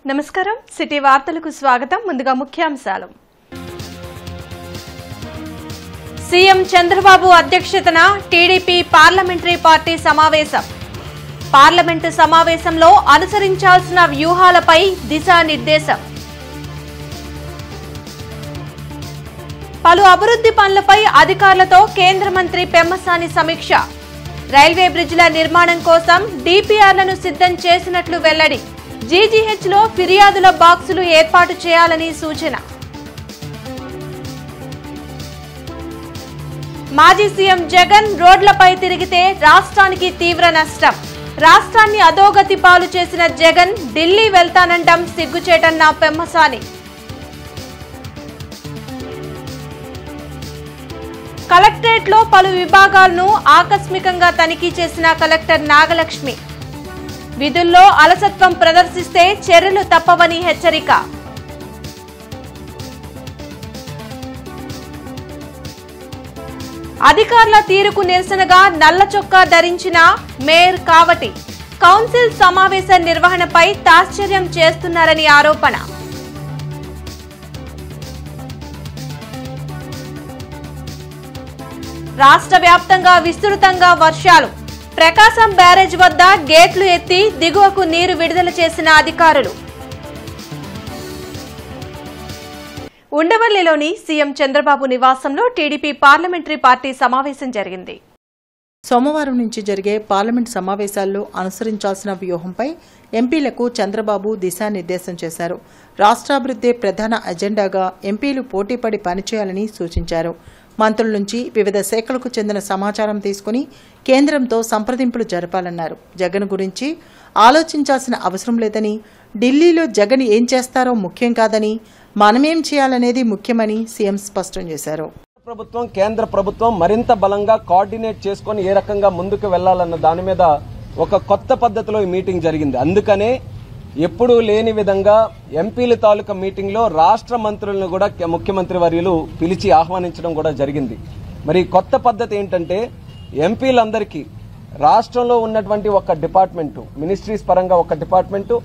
నమస్కారం సిటీ వార్తలకు స్వాగతం ముందుగా ముఖ్యాంశాలు సీఎం చంద్రబాబు అధ్యక్షతన టీడీపీ పార్లమెంటరీ పార్టీ సమావేశం పార్లమెంటు సమావేశంలో అనుసరించాల్సిన వ్యూహాలపై దిశానిర్దేశం పలు అభివృద్ధి పనులపై అధికారులతో కేంద్ర మంత్రి పెమ్మసాని సమీక్ష రైల్వే బ్రిడ్జిల నిర్మాణం కోసం డీపీఆర్లను సిద్ధం చేసినట్లు వెల్లడి జీజీహెచ్లో ఫిర్యాదుల బాక్సులు ఏర్పాటు చేయాలని సూచన మాజీ సీఎం జగన్ రోడ్లపై తిరిగితే రాష్ట్రానికి తీవ్ర నష్టం రాష్ట్రాన్ని అధోగతి పాలు చేసిన జగన్ ఢిల్లీ వెళ్తానండం సిగ్గుచేటన్న పెమ్మసాని కలెక్టరేట్లో పలు విభాగాలను ఆకస్మికంగా తనిఖీ చేసిన కలెక్టర్ నాగలక్ష్మి విధుల్లో అలసత్వం ప్రదర్శిస్తే చర్యలు తప్పవని హెచ్చరిక అధికారుల తీరుకు నిరసనగా నల్ల చొక్కా ధరించిన మేయర్ కావటి కౌన్సిల్ సమావేశ నిర్వహణపై తాత్పర్యం చేస్తున్నారని ఆరోపణ రాష్ట్ర వ్యాప్తంగా విస్తృతంగా వర్షాలు ప్రకాశం బ్యారేజ్ వద్ద గేట్లు ఎత్తి దిగువకు నీరు విడుదల చేసిన అధికారులు ఉండవల్లిలోని సీఎం చంద్రబాబు నివాసంలో టీడీపీ పార్లమెంటరీ పార్టీ సమావేశం జరిగింది. సోమవారం నుంచి జరిగే పార్లమెంట్ సమావేశాల్లో అనుసరించాల్సిన వ్యూహంపై ఎంపీలకు చంద్రబాబు దిశానిర్దేశం చేశారు. రాష్ట్రాభివృద్ధి ప్రధాన ఎజెండాగా ఎంపీలు పోటీపడి పనిచేయాలని సూచించారు. మంత్రుల నుంచి వివిధ శాఖలకు చెందిన సమాచారం తీసుకుని కేంద్రంతో సంప్రదింపులు జరపాలన్నారు. జగన్ గురించి ఆలోచించాల్సిన అవసరం లేదని, ఢిల్లీలో జగన్ ఏం చేస్తారో ముఖ్యం కాదని, మనమేం చేయాలనేది ముఖ్యమని సీఎం స్పష్టం చేశారు. ప్రభుత్వం కేంద్ర ప్రభుత్వం మరింత బలంగా కోఆర్డినేట్ చేసుకుని ఏ రకంగా ముందుకు వెళ్లాలన్న దాని మీద ఒక కొత్త పద్ధతిలో ఈ మీటింగ్ జరిగింది. అందుకనే ఎప్పుడూ లేని విధంగా ఎంపీల తాలూకా మీటింగ్ లో రాష్ట్ర మంత్రులను కూడా ముఖ్యమంత్రి వర్యులు పిలిచి ఆహ్వానించడం కూడా జరిగింది. మరి కొత్త పద్ధతి ఏంటంటే ఎంపీలందరికీ రాష్ట్రంలో ఉన్నటువంటి ఒక డిపార్ట్మెంటు, మినిస్ట్రీస్ పరంగా ఒక డిపార్ట్మెంటు,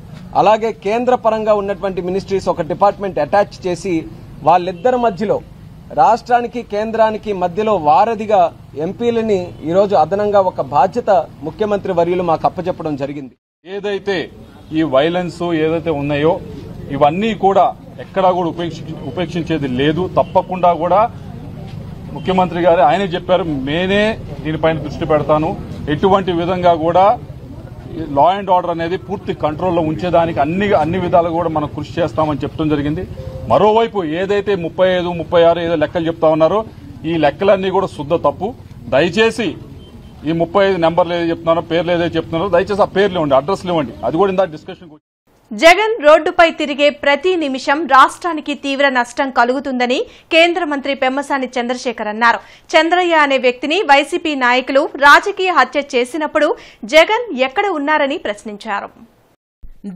అలాగే కేంద్ర పరంగా ఉన్నటువంటి మినిస్ట్రీస్ ఒక డిపార్ట్మెంట్ అటాచ్ చేసి వాళ్ళిద్దరి మధ్యలో రాష్ట్రానికి కేంద్రానికి మధ్యలో వారధిగా ఎంపీలని ఈరోజు అదనంగా ఒక బాధ్యత ముఖ్యమంత్రి వర్యులు మాకు అప్పచెప్పడం జరిగింది. ఏదైతే ఈ వైలెన్స్ ఏదైతే ఉన్నాయో ఇవన్నీ కూడా ఎక్కడా కూడా ఉపేక్షించేది లేదు. తప్పకుండా కూడా ముఖ్యమంత్రి గారు ఆయనే చెప్పారు, నేనే దీనిపైన దృష్టి పెడతాను, ఎటువంటి విధంగా కూడా లా అండ్ ఆర్డర్ అనేది పూర్తి కంట్రోల్లో ఉంచేదానికి అన్ని విధాలు కూడా మనం కృషి చేస్తామని చెప్పడం జరిగింది. మరోవైపు ఏదైతే 35, 36 ఏదో లెక్కలు చెప్తా ఉన్నారో ఈ లెక్కలన్నీ కూడా శుద్ధ తప్పు. దయచేసి ఈ 35 నెంబర్లు ఏదో చెప్తున్నారో, పేర్లు ఏదైతే చెప్తున్నారో దయచేసి ఆ పేర్లు ఇవ్వండి, అడ్రస్లు ఇవ్వండి. అది కూడా ఇందా డిస్కషన్. జగన్ రోడ్డుపై తిరిగే ప్రతి నిమిషం రాష్ట్రానికి తీవ్ర నష్టం కలుగుతుందని కేంద్ర మంత్రి పెమ్మసాని చంద్రశేఖర్ అన్నారు. చంద్రయ్య అనే వ్యక్తిని వైసీపీ నాయకులు రాజకీయ హత్య చేసినప్పుడు జగన్ ఎక్కడ ఉన్నారని ప్రశ్నించారు.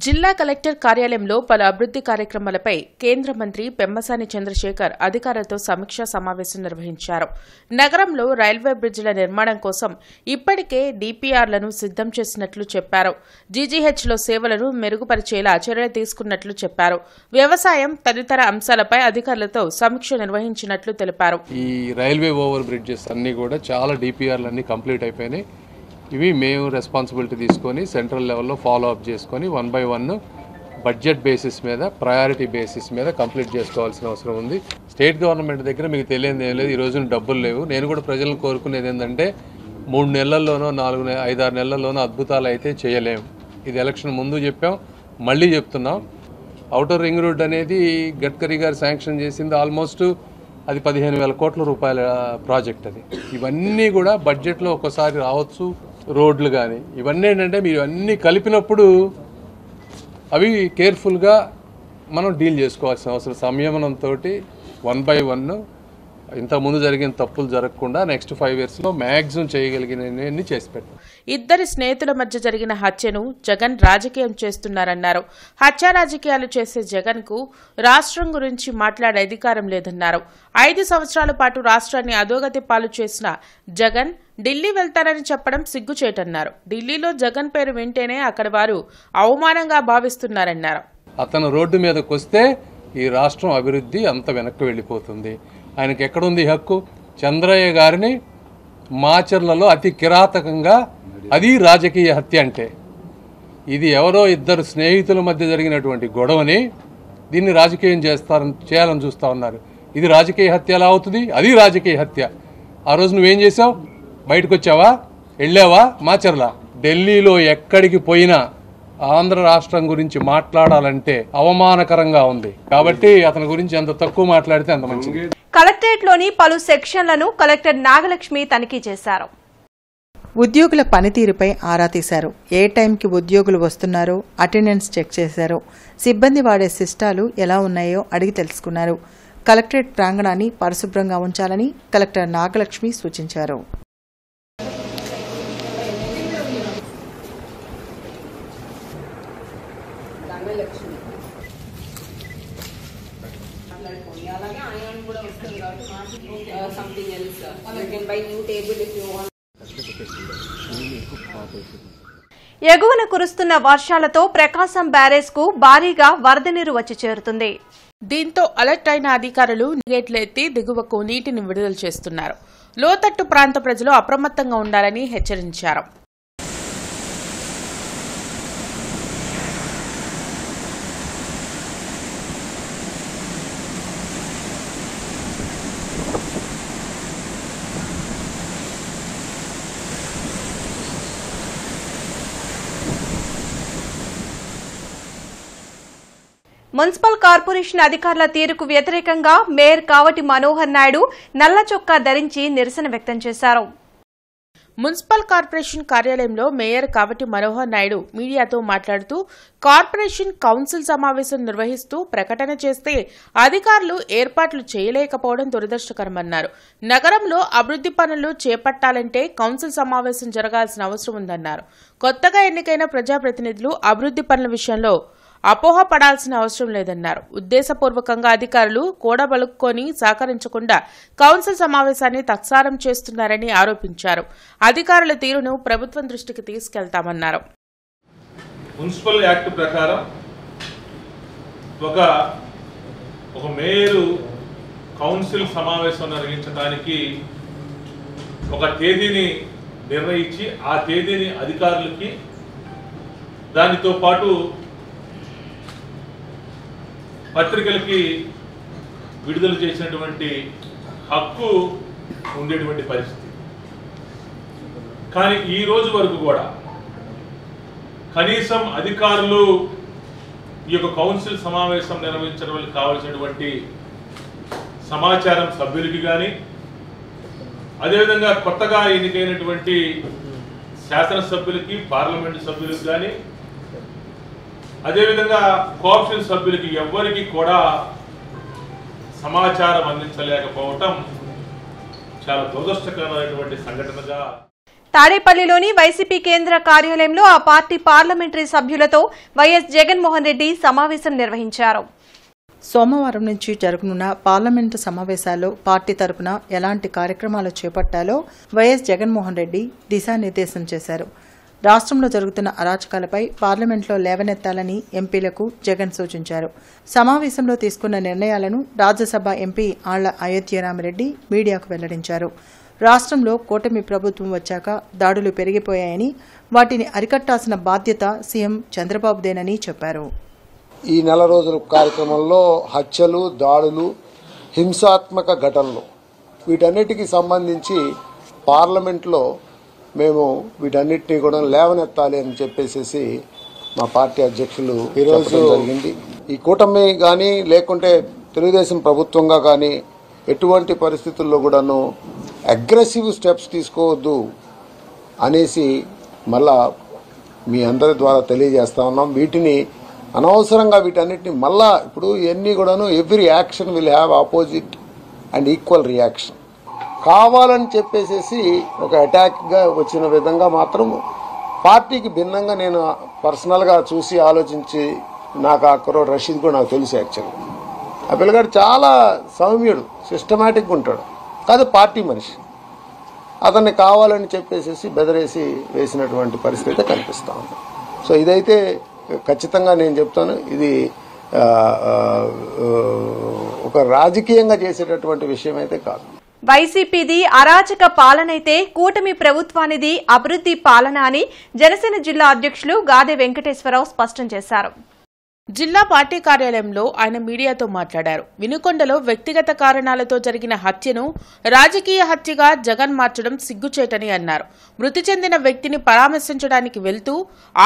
జిల్లా కలెక్టర్ కార్యాలయంలో పలు అభివృద్ది కార్యక్రమాలపై కేంద్ర మంత్రి పెమ్మసాని చంద్రశేఖర్ అధికారులతో సమీక్షా సమావేశం నిర్వహించారు. నగరంలో రైల్వే బ్రిడ్జిల నిర్మాణం కోసం ఇప్పటికే డీపీఆర్లను సిద్ధం చేసినట్లు చెప్పారు. జీజీహెచ్లో సేవలను మెరుగుపరిచేలా చర్యలు తీసుకున్నట్లు చెప్పారు. వ్యవసాయం తదితర అంశాలపై అధికారులతో సమీక్ష నిర్వహించినట్లు తెలిపారు. ఈ రైల్వే ఓవర్ బ్రిడ్జెస్ అన్ని కూడా చాలా డీపీఆర్లు కంప్లీట్ అయిపోయినాయి. ఇవి మేము రెస్పాన్సిబిలిటీ తీసుకొని సెంట్రల్ లెవెల్లో ఫాలో అప్ చేసుకొని 1 by 1 బడ్జెట్ బేసిస్ మీద, ప్రయారిటీ బేసిస్ మీద కంప్లీట్ చేసుకోవాల్సిన అవసరం ఉంది. స్టేట్ గవర్నమెంట్ దగ్గర మీకు తెలియదు ఏం లేదు, ఈ రోజున డబ్బులు లేవు. నేను కూడా ప్రజలను కోరుకునేది ఏంటంటే 3 నెలల్లోనో 5-6 నెలల్లోనో అద్భుతాలు అయితే చేయలేము. ఇది ఎలక్షన్ ముందు చెప్పాం, మళ్ళీ చెప్తున్నాం. ఔటర్ రింగ్ రోడ్ అనేది గడ్కరీ గారు శాంక్షన్ చేసింది ఆల్మోస్ట్ అది 15,000 కోట్ల రూపాయల ప్రాజెక్ట్. అది ఇవన్నీ కూడా బడ్జెట్లో ఒక్కసారి రావచ్చు. రోడ్లు కానీ ఇవన్నీ ఏంటంటే మీరు అన్నీ కలిపినప్పుడు అవి కేర్ఫుల్గా మనం డీల్ చేసుకోవాల్సిన అవసరం. సంయమనంతో 1 by 1 ఇంతకుముందు జరిగిన తప్పులు జరగకుండా నెక్స్ట్ 5 yearsలో మ్యాక్సిమం చేయగలిగినవన్నీ చేసి పెట్టాం. ఇద్దరి స్నేహితుల మధ్య జరిగిన హత్యను జగన్ రాజకీయం చేస్తున్నారన్నారు. హత్య రాజకీయాలు చేసే జగన్ కు రాష్ట్రం గురించి మాట్లాడే అధికారం లేదన్నారు. 5 సంవత్సరాల పాటు రాష్ట్రాన్ని అధోగతి పాలు చేసిన జగన్ ఢిల్లీ వెళ్తారని చెప్పడం సిగ్గుచేటన్నారు. ఢిల్లీలో జగన్ పేరు వింటేనే అక్కడ వారు అవమానంగా భావిస్తున్నారన్నారు. అతను రోడ్డు మీదకి వస్తే ఈ రాష్ట్రం అభివృద్ధి అంత వెనక్కి వెళ్ళిపోతుంది. ఆయనకి ఎక్కడుంది హక్కు? చంద్రయ్య గారిని మాచర్లలో అతి కిరాతకంగా, అది రాజకీయ హత్య అంటే, ఇది ఎవరో ఇద్దరు స్నేహితుల మధ్య జరిగినటువంటి గొడవని దీన్ని రాజకీయం చేయాలని చూస్తూ ఉన్నారు. ఇది రాజకీయ హత్య ఎలా అవుతుంది? అది రాజకీయ హత్య. ఆ రోజు నువ్వేం చేసావు? బయటకు వచ్చావా? వెళ్ళావా? మాచర్ల ఢిల్లీలో ఎక్కడికి పోయినా ఆంధ్ర రాష్ట్రం గురించి మాట్లాడాలంటే అవమానకరంగా ఉంది. కాబట్టి అతని గురించి ఎంత తక్కువ మాట్లాడితే అంత మంచిది. కలెక్టరేట్లోని పలు సెక్షన్లను కలెక్టర్ నాగలక్ష్మి తనిఖీ చేశారు. ఉద్యోగుల పనితీరుపై ఆరా తీశారు. ఏ టైంకి ఉద్యోగులు వస్తున్నారో అటెండెన్స్ చెక్ చేశారు. సిబ్బంది వాడే సిస్టాలు ఎలా ఉన్నాయో అడిగి తెలుసుకున్నారు. కలెక్టరేట్ ప్రాంగణాన్ని పరిశుభ్రంగా ఉంచాలని కలెక్టర్ నాగలక్ష్మి సూచించారు. ఎగువన కురుస్తున్న వర్షాలతో ప్రకాశం బ్యారేజ్ కు భారీగా వరద నీరు వచ్చి చేరుతుంది. దీంతో అలర్ట్ అయిన అధికారులు గేట్లు ఎత్తి దిగువకు నీటిని విడుదల చేస్తున్నారు. లోతట్టు ప్రాంత ప్రజలు అప్రమత్తంగా ఉండాలని హెచ్చరించారు. మున్సిపల్ కార్పొరేషన్ అధికారుల తీరుకు వ్యతిరేకంగా మేయర్ కావటి మనోహర్ నాయుడు నల్ల చొక్కా ధరించి నిరసన వ్యక్తం చేశారు. మున్సిపల్ కార్పొరేషన్ కార్యాలయంలో మేయర్ కావటి మనోహర్ నాయుడు మీడియాతో మాట్లాడుతూ, కార్పొరేషన్ కౌన్సిల్ సమావేశం నిర్వహిస్తూ ప్రకటన చేస్తే అధికారులు ఏర్పాట్లు చేయలేకపోవడం దురదృష్టకరమన్నారు. నగరంలో అభివృద్ది పనులు చేపట్టాలంటే కౌన్సిల్ సమావేశం జరగాల్సిన అవసరం ఉందన్నారు. కొత్తగా ఎన్నికైన ప్రజాప్రతినిధులు అభివృద్ది పనుల విషయంలో అపోహ పడాల్సిన అవసరం లేదన్నారు. ఉద్దేశపూర్వకంగా అధికారులు కూడబలుక్కొని సహకరించకుండా కౌన్సిల్ సమావేశాన్ని తత్సారం చేస్తున్నారని ఆరోపించారు. అధికారుల తీరును ప్రభుత్వం దృష్టికి తీసుకెళ్తామన్నారు. మున్సిపల్ యాక్ట్ ప్రకారం ఒక మేయరు కౌన్సిల్ సమావేశం నిర్వహించడానికి ఒక తేదీని నిర్ణయించి ఆ తేదీని అధికారులకి, దానితో పాటు పత్రికలకి విడుదల చేసినటువంటి హక్కు ఉండేటువంటి పరిస్థితి. కానీ ఈ రోజు వరకు కూడా కనీసం అధికారులు ఈ యొక్క కౌన్సిల్ సమావేశం నిర్వహించడానికి కావలసినటువంటి సమాచారం సభ్యులకి కానీ, అదేవిధంగా కొత్తగా ఎన్నికైనటువంటి శాసనసభ్యులకి, పార్లమెంటు సభ్యులకు కానీ, అదేవిధంగా కోఆప్షన్ సభ్యులకి ఎవ్వరికి కూడా సమాచారం అందించలేకపోవటం చాలా దురదృష్టకరమైనటువంటి సంఘటనగా. తాడేపల్లిలోని వైసీపీ కేంద్ర కార్యాలయంలో ఆ పార్టీ పార్లమెంటరీ సభ్యులతో వైఎస్ జగన్మోహన్ రెడ్డి సమావేశం నిర్వహించారు. సోమవారం నుంచి జరగనున్న పార్లమెంటు సమావేశాల్లో పార్టీ తరపున ఎలాంటి కార్యక్రమాలు చేపట్టాలో వైఎస్ జగన్మోహన్ రెడ్డి దిశానిర్దేశం చేశారు. రాష్ట్రంలో జరుగుతున్న అరాచకాలపై పార్లమెంట్లో లేవనెత్తాలని ఎంపీలకు జగన్ సూచించారు. సమావేశంలో తీసుకున్న నిర్ణయాలను రాజ్యసభ ఎంపీ ఆళ్ల అయోధ్యరామిరెడ్డి మీడియాకు వెల్లడించారు. రాష్ట్రంలో కూటమి ప్రభుత్వం వచ్చాక దాడులు పెరిగిపోయాయని, వాటిని అరికట్టాల్సిన బాధ్యత సీఎం చంద్రబాబుదేనని చెప్పారు. ఈ నెల రోజుల కార్యక్రమంలో హత్యలు, దాడులు, హింసాత్మక ఘటనలు, వీటన్నిటికీ సంబంధించి పార్లమెంట్లో మేము వీటన్నిటినీ కూడా లేవనెత్తాలి అని చెప్పేసి మా పార్టీ అధ్యక్షులు ఈరోజు జరిగింది. ఈ కూటమి కానీ లేకుంటే తెలుగుదేశం ప్రభుత్వంగా కానీ ఎటువంటి పరిస్థితుల్లో కూడాను అగ్రెసివ్ స్టెప్స్ తీసుకోవద్దు అనేసి మళ్ళా మీ అందరి ద్వారా తెలియజేస్తా ఉన్నాం. వీటిని అనవసరంగా వీటన్నిటిని మళ్ళా ఇప్పుడు ఇవన్నీ కూడాను every action will have opposite and equal reaction. కావాలని చెప్పేసి ఒక అటాక్గా వచ్చిన విధంగా మాత్రం పార్టీకి భిన్నంగా నేను పర్సనల్గా చూసి ఆలోచించి, నాకు ఆ కుర్రోడు రషీద్ కూడా నాకు తెలుసు. యాక్చువల్గా ఆ పిల్లగాడు చాలా సౌమ్యుడు, సిస్టమేటిక్గా ఉంటాడు, కాదు పార్టీ మనిషి. అతన్ని కావాలని చెప్పేసి బెదరేసి వేసినటువంటి పరిస్థితి కనిపిస్తూ ఉంది. సో ఇదైతే ఖచ్చితంగా నేను చెప్తాను, ఇది ఒక రాజకీయంగా చేసేటటువంటి విషయం అయితే కాదు. వైసీపీది అరాచక పాలనైతే కూటమి ప్రభుత్వానిది అభివృద్ధి పాలన అని జనసేన జిల్లా అధ్యక్షులు గాదె వెంకటేశ్వరరావు స్పష్టం చేశారు. జిల్లా పార్టీ కార్యాలయంలో ఆయన మీడియాతో మాట్లాడారు. వినుకొండలో వ్యక్తిగత కారణాలతో జరిగిన హత్యను రాజకీయ హత్యగా జగన్ మార్చడం సిగ్గుచేటని అన్నారు. మృతి చెందిన వ్యక్తిని పరామర్శించడానికి వెళ్తూ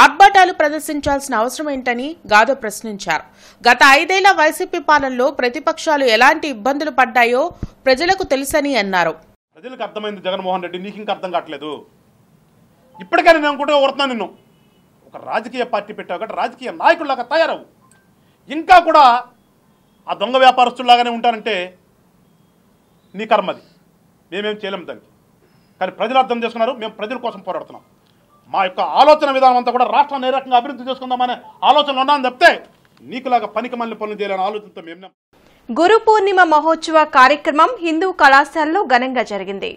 ఆర్భాటాలు ప్రదర్శించాల్సిన అవసరం ఏంటని గాదె ప్రశ్నించారు. గత 5 ఏళ్ల వైసీపీ పాలనలో ప్రతిపక్షాలు ఎలాంటి ఇబ్బందులు పడ్డాయో ప్రజలకు తెలుసని అన్నారు. ప్రజలకు అర్థమైంది జగన్మోహన్ రెడ్డి, నీకు ఇంకా అర్థం కావట్లేదు. ఇప్పటికైనా నేను కూడా ఓడుతున్నాను నిన్ను. ఒక రాజకీయ పార్టీ పెట్టావు కాబట్టి రాజకీయ నాయకుల్లాగా తయారవు. ఇంకా కూడా ఆ దొంగ వ్యాపారస్తుల్లాగానే ఉంటారంటే నీ కర్మది, మేమేం చేయలేము దానికి. కానీ ప్రజలు అర్థం చేసుకున్నారు, మేము ప్రజల కోసం పోరాడుతున్నాం. మా యొక్క ఆలోచన విధానం అంతా కూడా రాష్ట్రాన్ని ఏ రకంగా అభివృద్ధి చేసుకుందామనే ఆలోచనలు ఉన్నాను తప్పితే నీకులాగా పనికి మళ్ళీ పనులు చేయాలనే ఆలోచనతో మేము. గురు పూర్ణిమ మహోత్సవ కార్యక్రమం హిందూ కళాశాలలో ఘనంగా జరిగింది.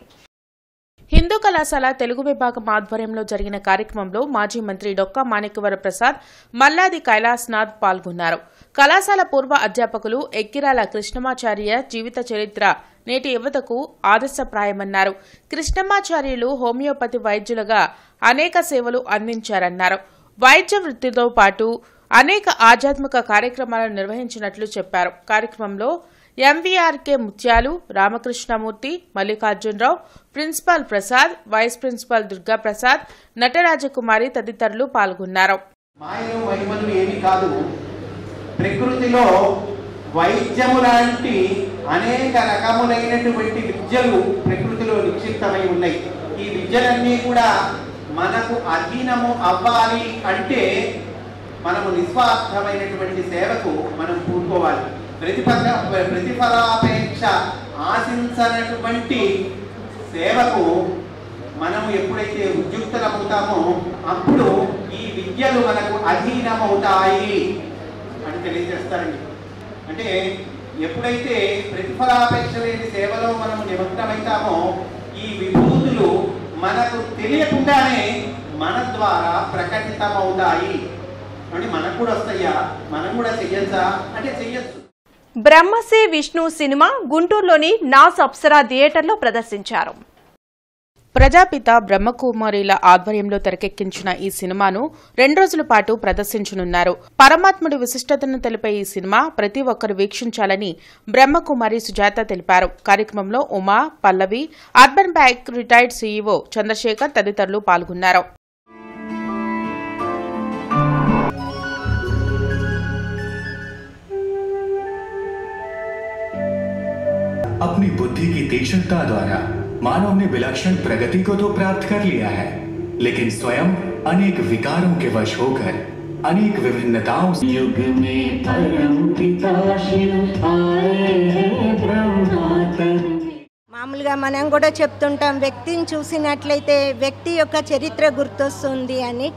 హిందూ కళాశాల తెలుగు విభాగం ఆధ్వర్యంలో జరిగిన కార్యక్రమంలో మాజీ మంత్రి డొక్కా మాణిక్యవర ప్రసాద్, మల్లాది కైలాస్నాథ్ పాల్గొన్నారు. కళాశాల పూర్వ అధ్యాపకులు ఎక్కిరాల కృష్ణమాచార్య జీవిత చరిత్ర నేటి యువతకు ఆదర్శప్రాయమన్నారు. కృష్ణమాచార్యులు హోమియోపతి వైద్యులుగా అనేక సేవలు అందించారన్నారు. వైద్య వృత్తితో పాటు అనేక ఆధ్యాత్మిక కార్యక్రమాలను నిర్వహించినట్లు చెప్పారు. కార్యక్రమంలో MVRK Mutyalu, Ramakrishnamurthy, Mallikarjunarao, principal Prasad, vice principal Durga Prasad, Natarajakumari తదితరులు పాల్గొన్నారు. మాయలు మహిమలు ఏమి కాదు, ప్రకృతిలో వైద్యము లాంటి అనేక రకములైనటువంటి విద్యలు ప్రకృతిలో నిక్షిప్తమై ఉన్నాయి. ఈ విద్యలన్నీ కూడా మనకు అధీనము అవ్వాలి అంటే మనము నిస్వార్థమైనటువంటి సేవకు మనం పూనుకోవాలి. ప్రతిఫలాపేక్ష ఆశించనటువంటి సేవకు మనము ఎప్పుడైతే ఉద్యుక్తులవుతామో అప్పుడు ఈ విద్యలు మనకు అధీనమవుతాయి అని తెలియజేస్తారండి. అంటే ఎప్పుడైతే ప్రతిఫలాపేక్ష లేని సేవలో మనము నిమగ్నమవుతామో ఈ విభూతులు మనకు తెలియకుండానే మన ద్వారా ప్రకటితమవుతాయి. అంటే మనకు కూడా వస్తాయా, మనం కూడా చెయ్యొచ్చా అంటే చెయ్యొచ్చు. బ్రహ్మశ్రీ విష్ణు సినిమా గుంటూరులోని నాస్ అప్సరా థియేటర్లో ప్రదర్శించారు. ప్రజాపిత బ్రహ్మకుమారిల ఆధ్వర్యంలో తెరకెక్కించిన ఈ సినిమాను 2 రోజుల పాటు ప్రదర్శించనున్నారు. పరమాత్ముడి విశిష్టతను తెలిపే ఈ సినిమా ప్రతి ఒక్కరు వీక్షించాలని బ్రహ్మకుమారి సుజాత తెలిపారు. కార్యక్రమంలో Uma, Pallavi, urban bank retired CEO Chandrasekhar తదితరులు పాల్గొన్నారు. अपनी बुद्धि की तीक्ष्णता द्वारा मानव ने विलक्षण प्रगति को तो प्राप्त कर लिया है, लेकिन स्वयं अनेक विकारों के वश होकर अनेक विभिन्नताओं युग में परम पिता शिव आए हैं ब्रह्मातन। మామూలుగా మనం కూడా చెప్తుంటాం, వ్యక్తిని చూసినట్లయితే వ్యక్తి యొక్క చరిత్ర గుర్తొస్తుంది అని.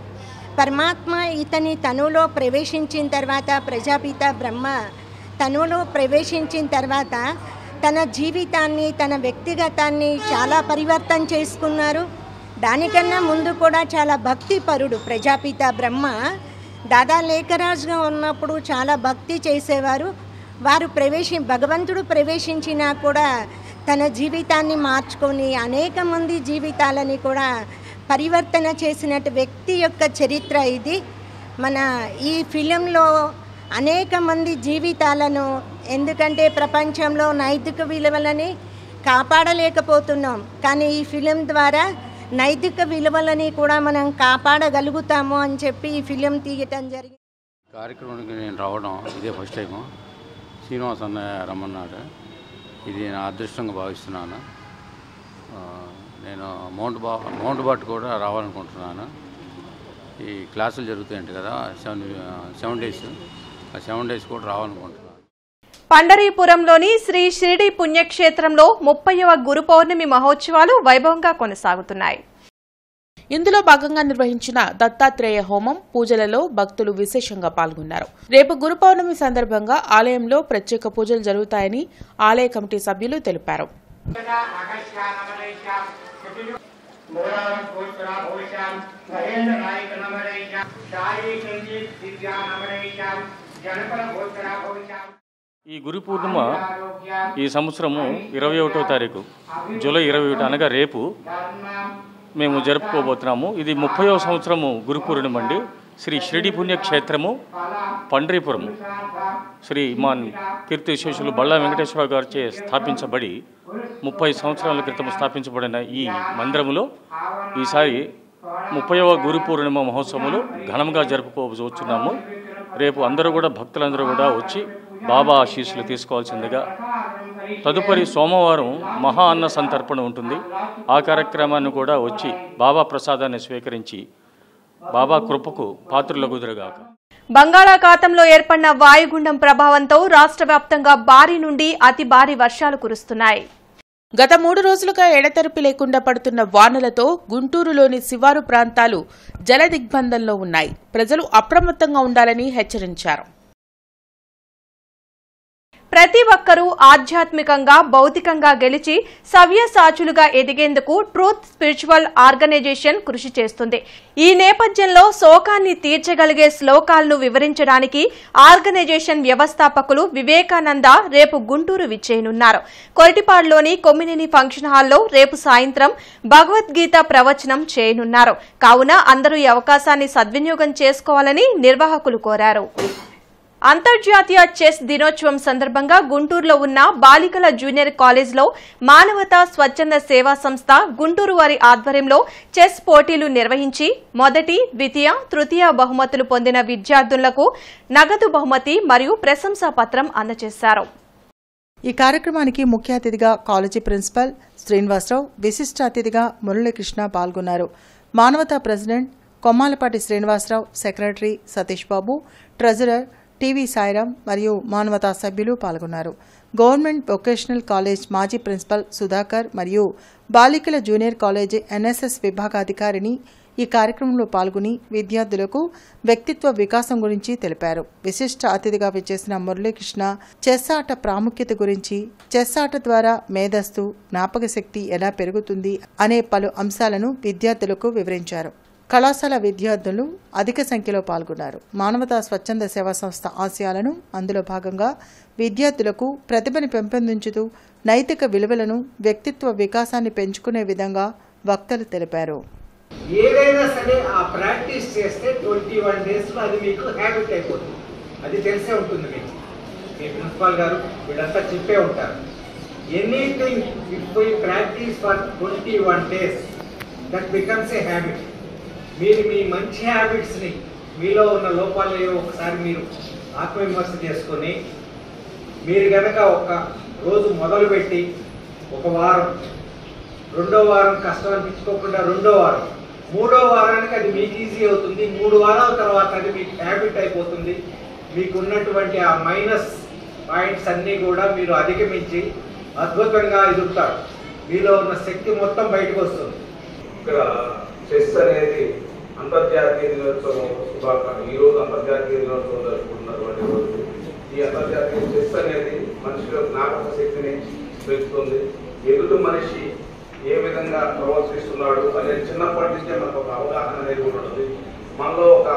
పరమాత్మ ఇతని తనులో ప్రవేశించిన తర్వాత, ప్రజాపిత బ్రహ్మ తనులో ప్రవేశించిన తర్వాత తన జీవితాన్ని, తన వ్యక్తిగతాన్ని చాలా పరివర్తన చేసుకున్నారు. దానికన్నా ముందు కూడా చాలా భక్తిపరుడు ప్రజాపిత బ్రహ్మ. దాదా లేఖరాజుగా ఉన్నప్పుడు చాలా భక్తి చేసేవారు. వారు భగవంతుడు ప్రవేశించినా కూడా తన జీవితాన్ని మార్చుకొని అనేక మంది జీవితాలని కూడా పరివర్తన చేసినట్టు వ్యక్తి యొక్క చరిత్ర ఇది. మన ఈ ఫిలింలో అనేక మంది జీవితాలను, ఎందుకంటే ప్రపంచంలో నైతిక విలువలని కాపాడలేకపోతున్నాం, కానీ ఈ ఫిలిం ద్వారా నైతిక విలువలని కూడా మనం కాపాడగలుగుతాము అని చెప్పి ఈ ఫిలిం తీయటం జరిగింది. కార్యక్రమానికి నేను రావడం ఇదే ఫస్ట్ టైము. శ్రీనివాస్ అన్న రమ్మన్నాడు, ఇది నా అదృష్టంగా భావిస్తున్నాను. నేను మౌంట్ బాట్ కూడా రావాలనుకుంటున్నాను. ఈ క్లాసులు జరుగుతాయంట కదా, 7 డేస్, ఆ 7 డేస్ కూడా రావాలనుకుంటున్నాను. పండరీపురంలోని శ్రీ షిరిడి పుణ్యక్షేత్రంలో 30వ గురు పౌర్ణమి మహోత్సవాలు వైభవంగా కొనసాగుతున్నాయి. ఇందులో భాగంగా నిర్వహించిన దత్తాత్రేయ హోమం పూజలలో భక్తులు విశేషంగా పాల్గొన్నారు. రేపు గురు పౌర్ణమి సందర్భంగా ఆలయంలో ప్రత్యేక పూజలు జరుగుతాయని ఆలయ కమిటీ సభ్యులు తెలిపారు. ఈ గురు పూర్ణిమ ఈ సంవత్సరము 21వ తారీఖు జూలై 21 అనగా రేపు మేము జరుపుకోబోతున్నాము. ఇది 30వ సంవత్సరము గురు పూర్ణిమ అండి. శ్రీ షిరిడి పుణ్యక్షేత్రము పండ్రీపురం శ్రీ ఇమాన్ కీర్తి విశేషులు బళ్ళా వెంకటేశ్వర గారిచే స్థాపించబడి 30 సంవత్సరాల క్రితం స్థాపించబడిన ఈ మందిరములో ఈసారి 30వ గురు పూర్ణిమ మహోత్సవములు ఘనంగా జరుపుకోవచ్చున్నాము. రేపు అందరూ కూడా భక్తులందరూ కూడా వచ్చి బాబా ఆశీస్సులు తీసుకోవాల్సిందిగా. తదుపరి సోమవారం మహా అన్న సంతర్పణ ఉంటుంది. ఆ కార్యక్రమాన్ని కూడా వచ్చి బాబా ప్రసాదాన్ని స్వీకరించి బాబా కృపకు పాత్రులగుదురుగాక. బంగాళాఖాతంలో ఏర్పడిన వాయుగుండం ప్రభావంతో రాష్ట్ర వ్యాప్తంగా భారీ నుండి అతి భారీ వర్షాలు కురుస్తున్నాయి. గత 3 రోజులుగా ఎడతెరిపి లేకుండా పడుతున్న వానలతో గుంటూరులోని శివారు ప్రాంతాలు జలదిగ్బంధంలో ఉన్నాయి. ప్రజలు అప్రమత్తంగా ఉండాలని హెచ్చరించారు. ప్రతి ఒక్కరూ ఆధ్యాత్మికంగా భౌతికంగా గెలిచి సవ్యసాచులుగా ఎదిగేందుకు ట్రూత్ స్పిరిచువల్ ఆర్గనైజేషన్ కృషి చేస్తుంది. ఈ నేపథ్యంలో శోకాన్ని తీర్చగలిగే శ్లోకాలను వివరించడానికి ఆర్గనైజేషన్ వ్యవస్థాపకులు వివేకానంద రేపు గుంటూరు విచ్చేయనున్నారు. కొరటిపాడులోని కొమ్మినేని ఫంక్షన్ హాల్లో రేపు సాయంత్రం భగవద్గీత ప్రవచనం చేయనున్నారు. కావున అందరూ ఈ అవకాశాన్ని సద్వినియోగం చేసుకోవాలని నిర్వాహకులు కోరారు. అంతర్జాతీయ చెస్ దినోత్సవం సందర్భంగా గుంటూరులో ఉన్న బాలికల జూనియర్ కాలేజ్లో మానవతా స్వచ్ఛంద సేవా సంస్థ గుంటూరు వారి ఆధ్వర్యంలో చెస్ పోటీలు నిర్వహించి మొదటి, ద్వితీయ, తృతీయ బహుమతులు పొందిన విద్యార్థులకు నగదు బహుమతి మరియు ప్రశంసా పత్రం అందజేశారు. ఈ కార్యక్రమానికి ముఖ్య అతిథిగా కాలేజీ ప్రిన్సిపల్ శ్రీనివాసరావు, విశిష్ట అతిథిగా మురళీకృష్ణ పాల్గొన్నారు. మానవతా president Kommalapati Srinivasarao, secretary Satish Babu, treasurer TV Sairam మరియు మానవతా సభ్యులు పాల్గొన్నారు. గవర్నమెంట్ వొకేషనల్ కాలేజ్ మాజీ ప్రిన్సిపల్ సుధాకర్ మరియు బాలికల జూనియర్ కాలేజీ ఎన్ఎస్ఎస్ విభాగాధికారిని ఈ కార్యక్రమంలో పాల్గొని విద్యార్థులకు వ్యక్తిత్వ వికాసం గురించి తెలిపారు. విశిష్ట అతిథిగా విచ్చేసిన మురళీకృష్ణ చెస్ ఆట ప్రాముఖ్యత గురించి, చెస్ ఆట ద్వారా మేధస్సు, జ్ఞాపక శక్తి ఎలా పెరుగుతుంది అనే పలు అంశాలను విద్యార్థులకు వివరించారు. కళాశాల విద్యార్థులు అధిక సంఖ్యలో పాల్గొన్నారు. మానవతా స్వచ్ఛంద సేవా సంస్థ ఆశయాలను, అందులో భాగంగా విద్యార్థులకు ప్రతిభని పెంపొందించుతూ నైతిక విలువలను, వ్యక్తిత్వ వికాసాన్ని పెంచుకునే విధంగా వక్తలు తెలిపారు. ఏదైనా సరే ఆ ప్రాక్టీస్ చేస్తే 21 days లో అది మీకు హ్యాబిట్ అయిపోతుంది. అది తెలిసే ఉంటుంది మీకు. మీ ప్రిన్సిపాల్ గారు వీళ్ళంతా చెప్పే ఉంటారు. Anything if we practice for 21 days that becomes a habit. మీరు మీ మంచి హ్యాబిట్స్ని, మీలో ఉన్న లోపాలు ఒకసారి మీరు ఆత్మవిమర్శ చేసుకొని మీరు కనుక ఒక రోజు మొదలుపెట్టి ఒక వారం, రెండో వారం కష్టం అనిపించుకోకుండా రెండో వారం, మూడో వారానికి అది మీకు ఈజీ అవుతుంది. 3 వారాల తర్వాత అది మీకు హ్యాబిట్ అయిపోతుంది. మీకు ఉన్నటువంటి ఆ మైనస్ పాయింట్స్ అన్నీ కూడా మీరు అధిగమించి అద్భుతంగా ఎదుగుతారు. మీలో ఉన్న శక్తి మొత్తం బయటకు వస్తుంది. ఇక్కడ చెస్ అనేది అంతర్జాతీయ దినోత్సవం శుభాకాంక్షలు. ఈ రోజు అంతర్జాతీయ దినోత్సవం జరుపుకుంటున్నటువంటి రోజు. ఈ అంతర్జాతీయ చెస్ అనేది మనిషిలో జ్ఞాపక శక్తిని పెంచుతుంది. ఎదుటి మనిషి ఏ విధంగా ప్రవర్తిస్తున్నాడు అనేది చిన్నప్పటి నుంచే మనకు ఒక అవగాహన అనేది ఉంటుంది. మనలో ఒక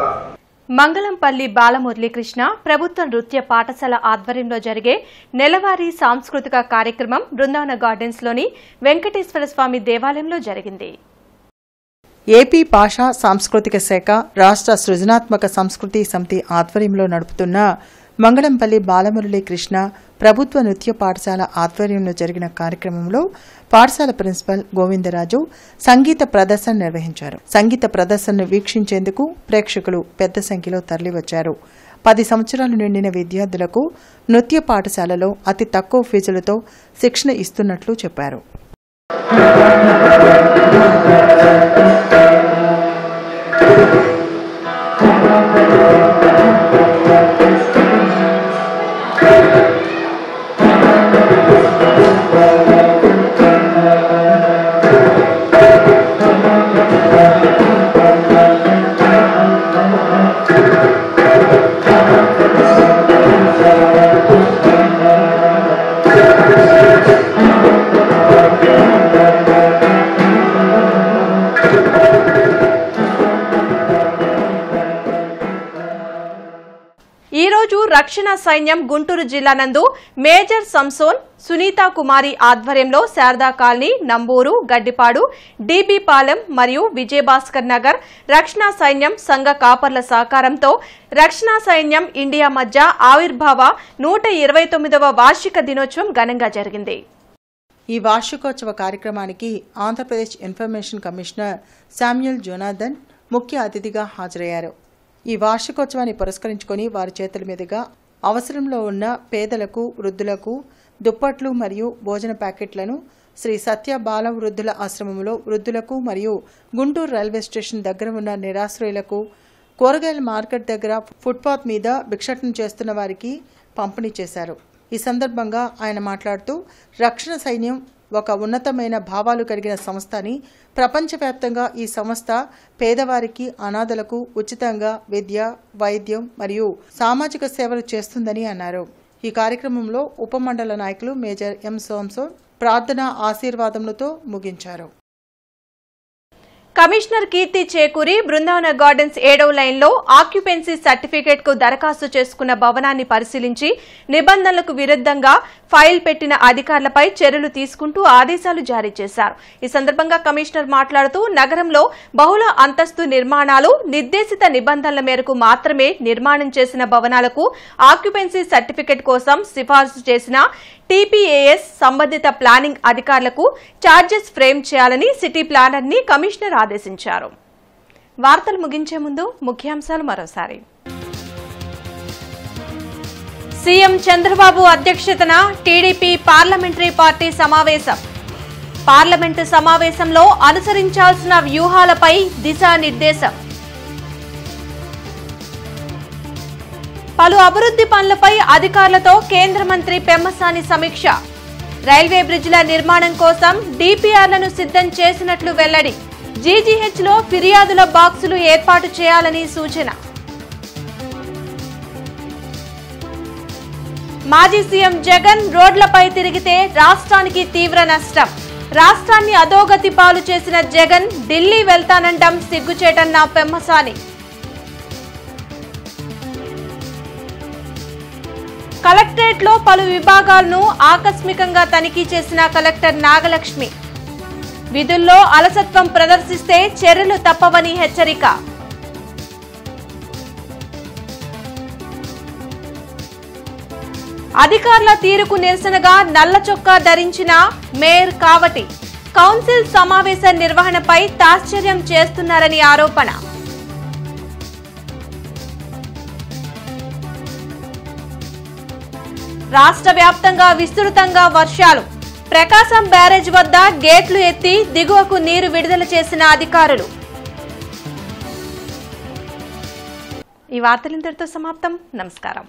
మంగళంపల్లి బాలమురళీకృష్ణ ప్రభుత్వ నృత్య పాఠశాల ఆధ్వర్యంలో జరిగే నెలవారీ సాంస్కృతిక కార్యక్రమం బృందావన గార్డెన్స్లోని వెంకటేశ్వర స్వామి దేవాలయంలో జరిగింది. ఏపీ భాషా సాంస్కృతిక శాఖ రాష్ట్ర సృజనాత్మక సంస్కృతి సమితి ఆధ్వర్యంలో నడుపుతున్న మంగళంపల్లి బాలమురళీకృష్ణ ప్రభుత్వ నృత్య పాఠశాల ఆధ్వర్యంలో జరిగిన కార్యక్రమంలో పాఠశాల ప్రిన్సిపల్ గోవిందరాజు సంగీత ప్రదర్శన నిర్వహించారు. సంగీత ప్రదర్శనను వీక్షించేందుకు ప్రేక్షకులు పెద్ద సంఖ్యలో తరలివచ్చారు. 10 సంవత్సరాలు నిండిన విద్యార్థులకు నృత్య పాఠశాలలో అతి తక్కువ ఫీజులతో శిక్షణ ఇస్తున్నట్లు చెప్పారు. ఈ రోజు రక్షణ సైన్యం గుంటూరు జిల్లా నందు మేజర్ సంసోన్ సునీతా కుమారి ఆధ్వర్యంలో శారదా కాలనీ, నంబూరు, గడ్డిపాడు, డీబీ పాలెం మరియు విజయభాస్కర్ నగర్ రక్షణ సైన్యం సంఘ కాపర్ల సహకారంతో రక్షణ సైన్యం ఇండియా మధ్య ఆవిర్భావ 129వ వార్షిక దినోత్సవం ఘనంగా జరిగింది. ఈ వార్షికోత్సవ కార్యక్రమానికి Andhra Pradesh information commissioner Samuel Jonathan ముఖ్య అతిథిగా హాజరయ్యారు. ఈ వార్షికోత్సవాన్ని పురస్కరించుకొని వారి చేతుల మీదుగా అవసరంలో ఉన్న పేదలకు, వృద్ధులకు దుప్పట్లు మరియు భోజన ప్యాకెట్లను శ్రీ సత్య బాల వృద్ధుల ఆశ్రమంలో వృద్ధులకు మరియు గుంటూరు రైల్వే స్టేషన్ దగ్గర ఉన్న నిరాశ్రయులకు, కూరగాయల మార్కెట్ దగ్గర ఫుట్పాత్ మీద భిక్షాటన చేస్తున్న వారికి పంపిణీ చేశారు. ఈ సందర్భంగా ఆయన మాట్లాడుతూ రక్షణ సైన్యం ఒక ఉన్నతమైన భావాలు కలిగిన సంస్థ అని, ప్రపంచవ్యాప్తంగా ఈ సంస్థ పేదవారికి, అనాథలకు ఉచితంగా విద్య, వైద్యం మరియు సామాజిక సేవలు చేస్తుందని అన్నారు. ఈ కార్యక్రమంలో ఉపమండల నాయకులు మేజర్ ఎం సోమ్సోన్ ప్రార్థన ఆశీర్వాదములతో ముగించారు. కమిషనర్ కీర్తి చేకూరి బృందావన గార్డెన్స్ 7వ లైన్లో ఆక్యుపెన్సీ సర్టిఫికేట్ కు దరఖాస్తు చేసుకున్న భవనాన్ని పరిశీలించి నిబంధనలకు విరుద్ధంగా ఫైల్ పెట్టిన అధికారులపై చర్యలు తీసుకుంటూ ఆదేశాలు జారీ చేశారు. ఈ సందర్భంగా కమిషనర్ మాట్లాడుతూ నగరంలో బహుళ అంతస్తు నిర్మాణాలు నిర్దేశిత నిబంధనల మేరకు మాత్రమే నిర్మాణం చేసిన భవనాలకు ఆక్యుపెన్సీ సర్టిఫికేట్ కోసం సిఫార్సు చేసిన టీపీఏఎస్ సంబంధిత ప్లానింగ్ అధికారులకు ఛార్జెస్ ఫ్రేమ్ చేయాలని సిటీ ప్లానర్ ని కమిషనర్ ఆదేశించారు. వార్తలు ముగించే ముందు ముఖ్యాంశాలు మరోసారి. సీఎం చంద్రబాబు అధ్యక్షతన టీడీపీ పార్లమెంటరీ పార్టీ సమావేశం. పార్లమెంటు సమావేశంలో అనుసరించాల్సిన వ్యూహాలపై దిశానిర్దేశం. పలు అభివృద్ధి పనులపై అధికారులతో కేంద్ర మంత్రి పెమ్మసాని సమీక్ష. రైల్వే బ్రిడ్జిల నిర్మాణం కోసం డీపీఆర్లను సిద్ధం చేసినట్లు వెల్లడి. జీజీహెచ్లో ఫిర్యాదుల బాక్సులు ఏర్పాటు చేయాలని సూచన. మాజీ సీఎం జగన్ రోడ్లపై తిరిగితే రాష్ట్రానికి తీవ్ర నష్టం. రాష్ట్రాన్ని అధోగతి పాలు చేసిన జగన్ ఢిల్లీ వెళ్తానండం సిగ్గుచేటన్న పెమ్మసాని. కలెక్టరేట్లో పలు విభాగాలను ఆకస్మికంగా తనిఖీ చేసిన కలెక్టర్ నాగలక్ష్మి. విధుల్లో అలసత్వం ప్రదర్శిస్తే చర్యలు తప్పవని హెచ్చరిక. అధికారుల తీరుకు నిరసనగా నల్ల చొక్కా ధరించిన మేయర్ కావటి. కౌన్సిల్ సమావేశ నిర్వహణపై తాత్పర్యం చేస్తున్నారని ఆరోపణ. రాష్ట్ర వ్యాప్తంగా విస్తృతంగా వర్షాలు. ప్రకాశం బ్యారేజ్ వద్ద గేట్లు ఎత్తి దిగువకు నీరు విడుదల చేసిన అధికారులు. ఈ వార్తలు ఇంతటితో సమాప్తం. నమస్కారం.